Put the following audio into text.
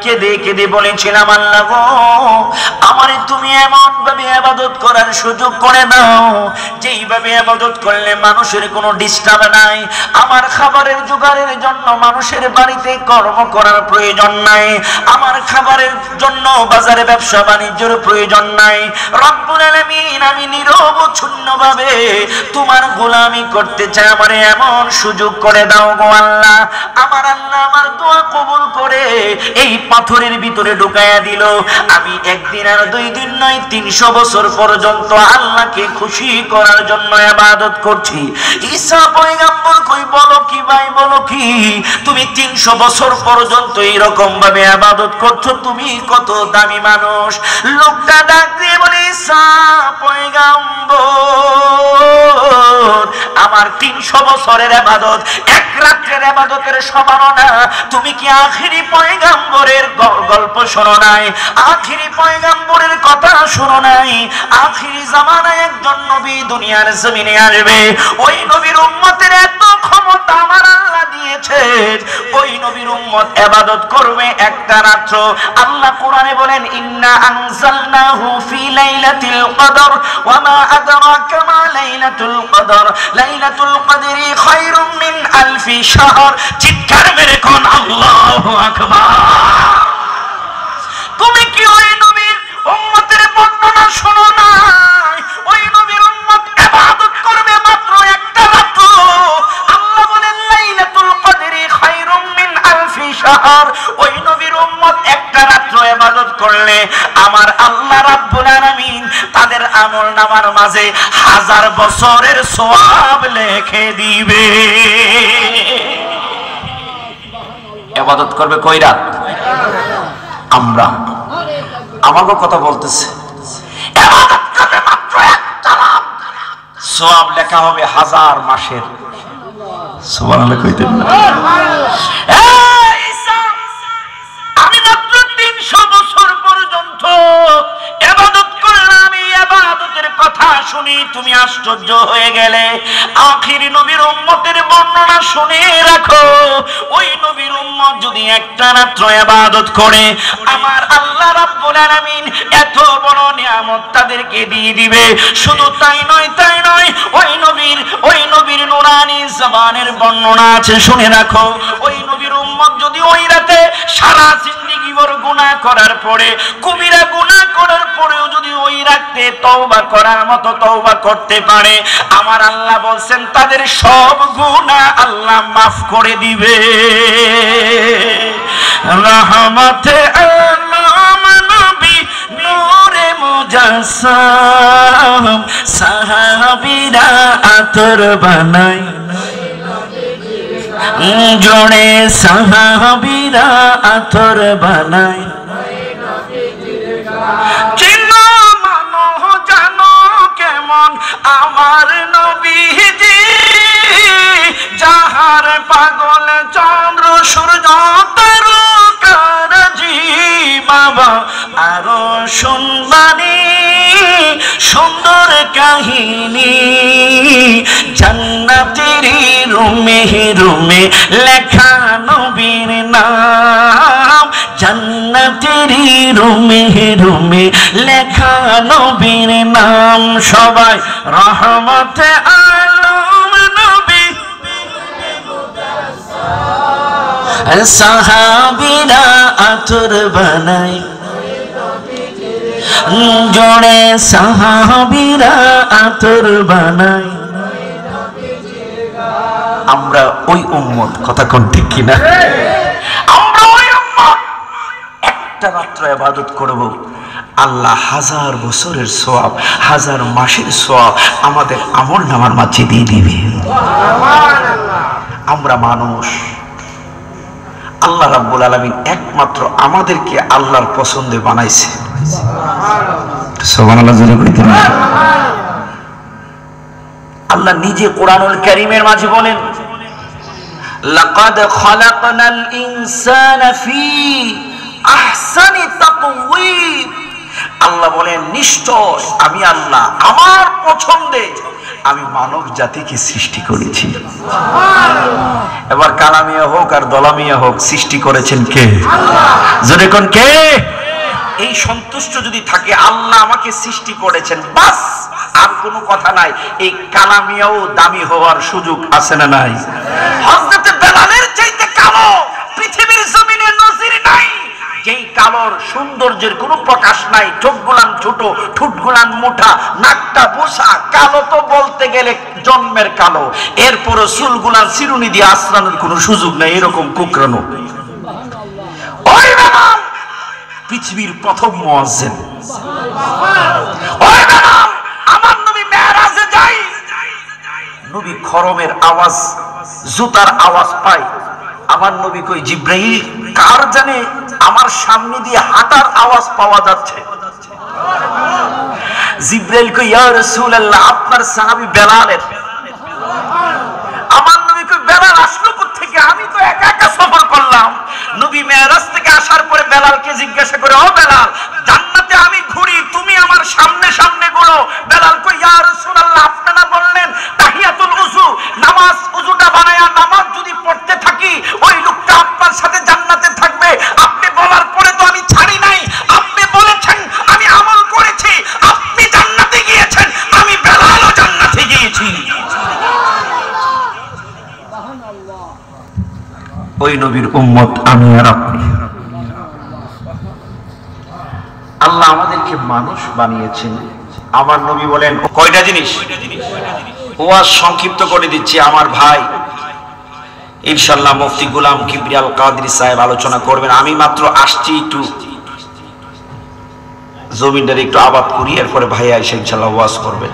কেঁদে কেঁদে বলেছিলাম, আল্লাহ গো, আমারে তুমি এমন ভাবে ইবাদত করার সুযোগ করে দাও যেইভাবে ইবাদত করলে মানুষের কোনো ডিস্টার্ব নাই, আমার খাবারের জোগাড়ের জন্য মানুষের বাড়িতে কর্ম করার প্রয়োজন নাই, আমার খাবারের জন্য বাজারে ব্যবসা বাণিজ্যের প্রয়োজন নাই। রব্বুল আলামিন, আমি নিরবচ্ছিন্নভাবে তোমার গোলামি করতে চাই, আমারে এমন সুযোগ করে দাও গো আল্লাহ। আমার আল্লাহ আমার দোয়া কবুল করে এই পাথরের ভিতরে ঢুকায়া দিল। আমি একদিন আর 2 দিন নয়, 300 বছর পর্যন্ত আল্লাহকে খুশি করার জন্য ইবাদত করছি। ঈসা পয়গম্বর কই, বলো কি ভাই, বলো কি, তুমি 300 বছর পর্যন্ত এরকম ভাবে ইবাদত করছো, তুমি কত দামি মানুষ। লোকটা ডাক দিয়ে বলে, ঈসা পয়গম্বর, আমার 300 বছরের ইবাদত এক রাত্রের ইবাদতের সমান না। তুমি কি আখিরি পয়গম্বরের গল্প শোনো নাই? আখিরি পয়গম্বরের কথা শোনো নাই? আখিরি জামানায় একজন নবী দুনিয়ার জমিনে আসবে, ওই নবীর উম্মতের এত ক্ষমতা আমার আল্লাহ দিয়েছেন, ওই নবীর উম্মত ইবাদত করবে একটা রাত্র। আল্লাহ কোরআনে বলেন, ইন্না আনজালনাহু ফি লাইলাতিল কদর ওয়া মা আদরাকা মা লাইলাতুল কদর লাইলাতুল কদরি খায়রুম মিন আলফি শাহর। চিৎকার মেরে কোন আল্লাহু আকবার। তুমি কি ওই নবীর উম্মতের বর্ণনা শোনো নাই? ওই নবীর উম্মত ইবাদত করবে মাত্র একটা রাত্র। আল্লাহ বলেন, লাইলাতুল কদরি খায়রুম মিন আলফি শাহর। ওই নবীর উম্মত একটা রাত্র ইবাদত করলে আমার আল্লাহ রাব্বুল আলামিন তাদের আমলনামার মাঝে 1000 বছরের সওয়াব লিখে দিবে। ইবাদত করবে কয় রাত? আমরা আমাকে কথা বলতেছে, ইবাদত করবে মাত্র একটা রাত, সওয়াব লেখা হবে 1000 মাসের। সুবহানাল্লাহ কইতেন না? আমি মাত্র 300 বছর পর্যন্ত ইবাদত করলাম, এই ইবাদতের কথা শুনি তুমি আশ্চর্য হয়ে গেলে। আখিরি নবীর উম্মতের বর্ণনা শুনে রাখো, ওই নবীর উম্মত যদি একটা রাত্র ইবাদত করে আমার আল্লাহ রাব্বুল আলামিন এত বড় নিয়ামত তাদেরকে দিয়ে দিবে। শুধু তাই নয়, তাই নয়, ওই নবীর নুরানি জবানের বর্ণনা আছে, শুনে রাখো। ওই নবীর উম্মত যদি ওই রাতে সারা জিন্দেগি ভর গুনাহ করার পরে, কবিরা গুনাহ করার পরেও যদি ওই রাতে তওবা করার মতো তওবা করতে পারে, আমার আল্লাহ বলছেন তাদের সব গুনাহ আল্লাহ মাফ করে দিবে। রহমতে আলম নবী নূরে মুজাসসাম, সাহাবীরা আতর বানায় জোড়ে, সাহাবীরা আতর বানায়। চিনো মানো জানো কেমন আমার নবীজি, যাহার পাগল চন্দ্র সূর্য তারকারাজি। বাবা আরো শুনবানি সুন্দর কাহিনী, জান্নাতের রুমে রুমে লেখা নবীর নাম, জান্নাতের রুমে রুমে লেখা নবীর নাম। সবাই রহমতে আলম নবী, সাহাবীরা আতর বানায় জোড়ে, সাহাবীরা আতর বানায়। আমরা ওই উম্মত, কথা কোন ঠিক কিনা? আমরা ওই উম্মত একটা রাত্র ইবাদত করব, আল্লাহ 1000 বছরের সওয়াব, 1000 মাসের সওয়াব আমাদের আমলনামার মাঝে দিয়ে দিবে। আমরা মানুষ, আল্লাহ রাব্বুল আলামিন একমাত্র আমাদেরকে আল্লাহর পছন্দে বানাইছে। সুবহানাল্লাহ জোরে কইতেন না? আল্লাহ নিজে কোরআনুল কারীমের মাঝে বলেন, লাকাদ খালাকনাল ইনসানা ফি আহসানি তাকওয়িম। আল্লাহ বলেন, নিশ্চয় আমি আল্লাহ আমার পছন্দে আমি মানব জাতিকে সৃষ্টি করেছি। এবার কালামিয়া হোক আর দলামিয়া হোক, সৃষ্টি করেছেন কে? যদি কোন কে? এই সন্তুষ্ট যদি থাকে আল্লাহ আমাকে সৃষ্টি করেছেন, বাস, আর কোনো কথা নাই। এই কালামিয়াও দামি হওয়ার সুযোগ আছে না নাই? হযরত বেলালের চাইতে কালো পৃথিবীর জমিনে নজির নাই। যেই কালোর সৌন্দর্যের কোনো প্রকাশ নাই, চোখগুলান ছোট, ঠোঁটগুলান মোটা, নাকটা বোসা, কালো তো বলতে গেলে জন্মের কালো, এরপরও চুলগুলান চিরুনি দিয়ে আশ্রানোর কোনো সুযোগ নাই, এরকম কুকরানো। ওই বেলাল পৃথিবীর প্রথম মুয়াজ্জিন। ওই বেলাল আমার নবী মেরাজে যায়, নবী খরমের আওয়াজ, জুতার আওয়াজ পায়। আমার নবী কই, জিব্রাইল কার জানে আমার সামনে দিয়ে হাঁটার আওয়াজ পাওয়া যাচ্ছে। জিব্রাইল কই, ইয়া রাসূলুল্লাহ, আপনার সাহাবী বেলালের। আমার নবী কই, বেলাল আসলো কোথা থেকে? আমি তো একা একা সফর করলাম। নবী মেরাজ থেকে আসার পরে বেলালকে জিজ্ঞাসা করে, ও বেলাল, জান্নাতে আমি ঘুরি, তুমি আমার সামনে সামনে ঘুরো। বেলাল কই, ইয়া রাসূলুল্লাহ, আপনারা বললেন তাহিয়াতুল উযু, নামাজ, উযুটা বানায়া নামাজ যদি পড়তে থাকি ওই লোকটা আপনার সাথে জান্নাতে থাকবে। আপনি বলার পরে তো আমি ছাড়ি নাই, আপনি বলেছেন, আমি আমল করেছি, আপনি জান্নাতে গিয়েছেন, আমি বেলালও জান্নাতে গিয়েছি। ওই নবীর উম্মত আমি আর আপনি। আল্লাহ আমাদেরকে মানুষ বানিয়েছেন। আমার নবী বলেন কয়টা জিনিস, ওয়াজ সংক্ষিপ্ত করে দিচ্ছি। আমার ভাই ইনশাআল্লাহ মুফতি গোলাম কিবরিয়াল কাদরি সাহেব আলোচনা করবেন। আমি মাত্র আসছি, একটু জমিনটার একটু আবাদ করি, এরপরে ভাই আয়েশা ইনশাআল্লাহ ওয়াজ করবেন।